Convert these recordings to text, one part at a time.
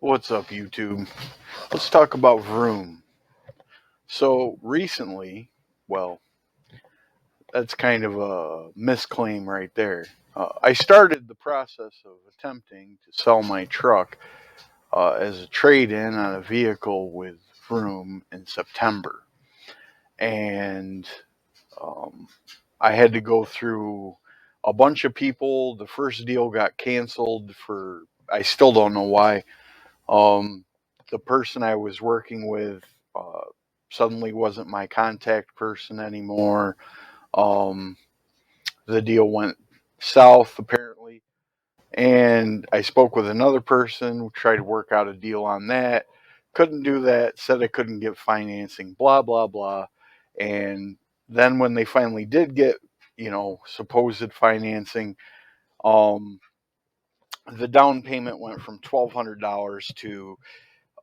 What's up, YouTube? Let's talk about Vroom. So recently, well, that's kind of a misclaim right there. I started the process of attempting to sell my truck as a trade-in on a vehicle with Vroom in September, and um, I had to go through a bunch of people. The first deal got canceled for I still don't know why. Um, the person I was working with suddenly wasn't my contact person anymore. Um, the deal went south apparently, and I spoke with another person, tried to work out a deal on that. Couldn't do that. Said I couldn't get financing. Blah blah blah. And then when they finally did get, supposed financing, um, the down payment went from $1,200 to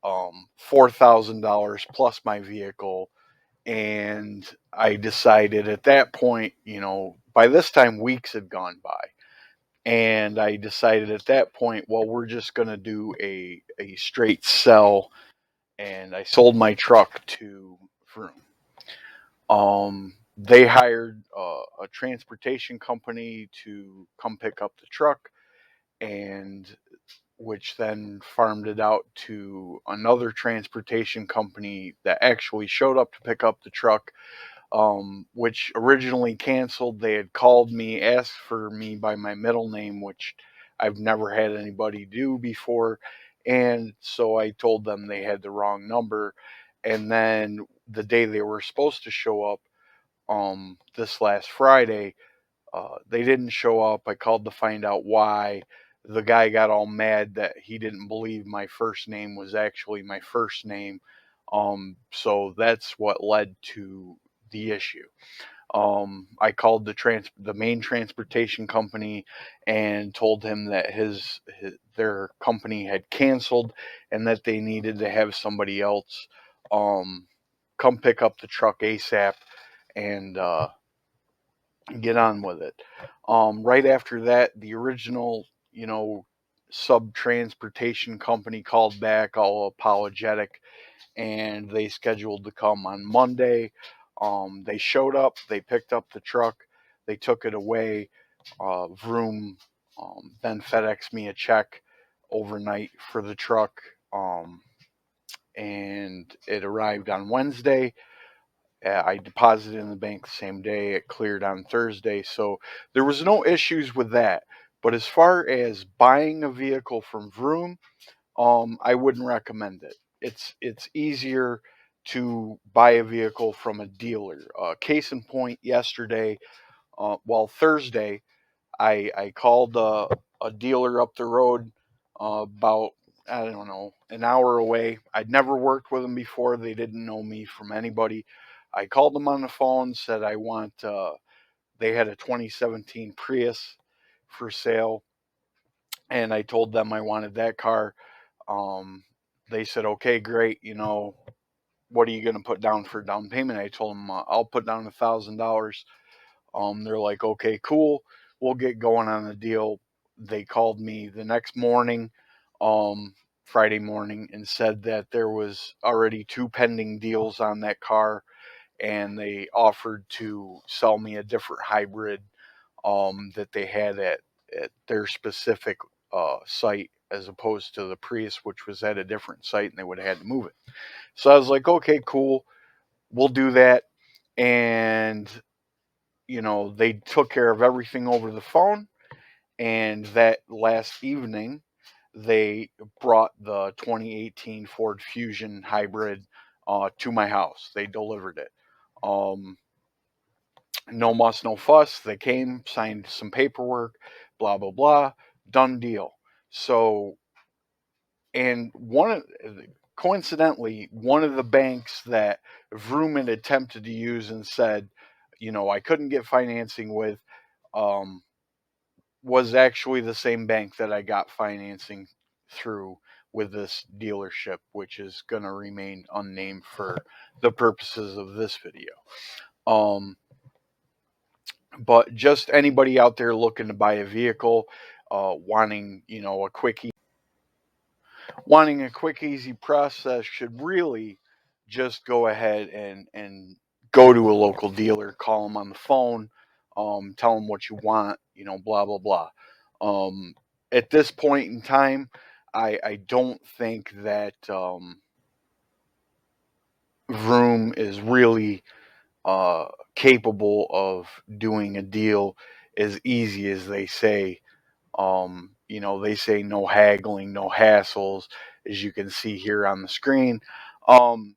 $4,000 plus my vehicle. And I decided at that point, by this time weeks had gone by. And I decided at that point, well, we're just going to do a straight sell. And I sold my truck to Vroom. They hired a transportation company to come pick up the truck, and which then farmed it out to another transportation company that actually showed up to pick up the truck, which originally canceled. They had called me, asked for me by my middle name, which I've never had anybody do before. And so I told them they had the wrong number. And then the day they were supposed to show up, this last Friday, they didn't show up. I called to find out why. The guy got all mad that he didn't believe my first name was actually my first name. So that's what led to the issue. I called the main transportation company and told him that their company had canceled and that they needed to have somebody else um, come pick up the truck ASAP and get on with it. Right after that, the original, sub transportation company called back, all apologetic, and they scheduled to come on Monday. They showed up, they picked up the truck, they took it away. Vroom then FedExed me a check overnight for the truck, and it arrived on Wednesday. I deposited in the bank the same day. It cleared on Thursday, so there was no issues with that. But as far as buying a vehicle from Vroom, I wouldn't recommend it. It's easier to buy a vehicle from a dealer. Case in point, yesterday, Thursday, I called a dealer up the road, about, I don't know, an hour away. I'd never worked with them before. They didn't know me from anybody. I called them on the phone, said I want. They had a 2017 Prius for sale, and I told them I wanted that car. Um, they said, okay, great. What are you going to put down for down payment? I told them I'll put down $1,000. They're like, okay, cool. We'll get going on the deal. They called me the next morning, um, Friday morning, and said that there was already two pending deals on that car, and they offered to sell me a different hybrid that they had at their specific site, as opposed to the Prius, which was at a different site, and they would have had to move it. So I was like, okay, cool, we'll do that. And they took care of everything over the phone. And that last evening, they brought the 2018 Ford Fusion hybrid to my house. They delivered it. Um, no muss, no fuss. They came, signed some paperwork, blah, blah, blah. Done deal. So, and coincidentally, one of the banks that Vroom had attempted to use and said, I couldn't get financing with, um, was actually the same bank that I got financing through with this dealership, which is going to remain unnamed for the purposes of this video. But just anybody out there looking to buy a vehicle, wanting, wanting a quick, easy process should really just go ahead and go to a local dealer, call them on the phone, tell them what you want, blah, blah, blah. At this point in time, I don't think that Vroom is really uh, capable of doing a deal as easy as they say. They say no haggling, no hassles, as you can see here on the screen. Um,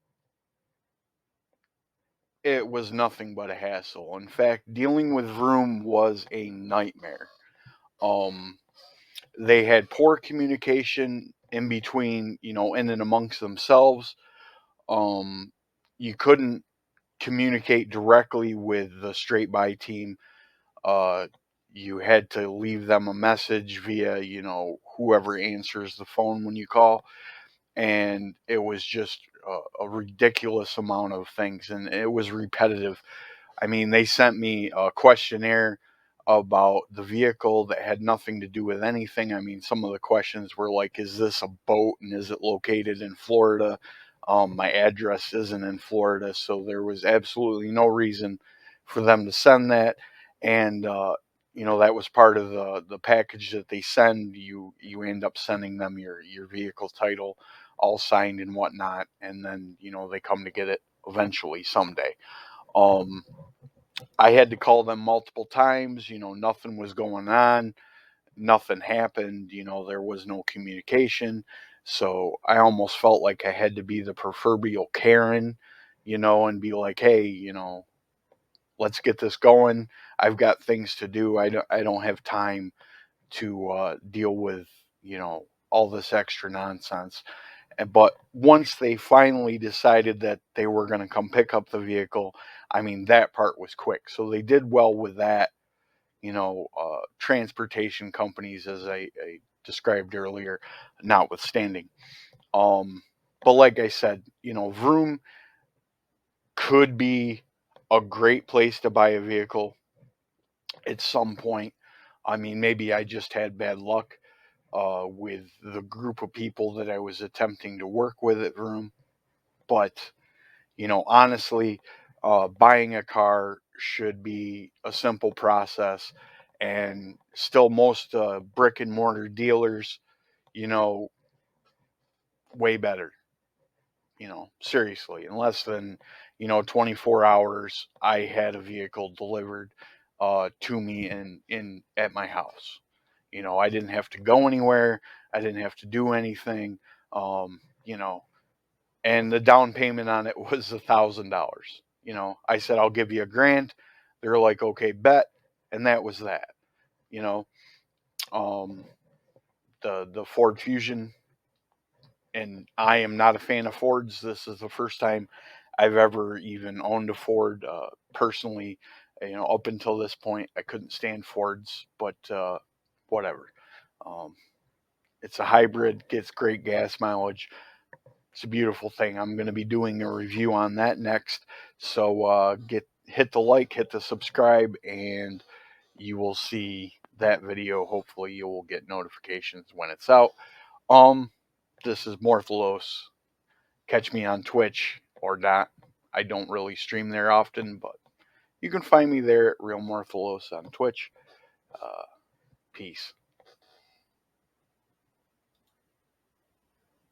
it was nothing but a hassle. In fact, dealing with Vroom was a nightmare. Um, they had poor communication in between, in and amongst themselves. Um, you couldn't communicate directly with the straight buy team. Uh, you had to leave them a message via, whoever answers the phone when you call. And it was just a ridiculous amount of things, and it was repetitive. I mean, they sent me a questionnaire about the vehicle that had nothing to do with anything. I mean, some of the questions were like, is this a boat and is it located in Florida? My address isn't in Florida, so there was absolutely no reason for them to send that. And, that was part of the package that they send. You end up sending them your vehicle title, all signed and whatnot, and then, they come to get it eventually someday. Um, I had to call them multiple times. Nothing was going on. Nothing happened. There was no communication. So I almost felt like I had to be the proverbial Karen, and be like, hey, let's get this going. I've got things to do. I don't have time to deal with, all this extra nonsense. But once they finally decided that they were going to come pick up the vehicle, I mean, that part was quick. So they did well with that. Transportation companies, as I described earlier, notwithstanding. Um, but like I said, Vroom could be a great place to buy a vehicle at some point. I mean, maybe I just had bad luck with the group of people that I was attempting to work with at Vroom. But, honestly, buying a car should be a simple process. And still, most brick and mortar dealers, you know, way better. Seriously, in less than 24 hours, I had a vehicle delivered to me in at my house. I didn't have to go anywhere. I didn't have to do anything. Um, you know, and the down payment on it was $1,000. I said I'll give you $1,000. They're like, okay, bet, and that was that. You know, um, the Ford Fusion, and I am not a fan of Fords. This is the first time I've ever even owned a Ford personally. Up until this point, I couldn't stand Fords, but whatever. Um, it's a hybrid, gets great gas mileage. It's a beautiful thing. I'm going to be doing a review on that next. So hit the like, hit the subscribe, and you will see that video. Hopefully, you will get notifications when it's out. Um, this is Morthalos. Catch me on Twitch or not. I don't really stream there often, but you can find me there at Real Morthalos on Twitch. Uh, Peace.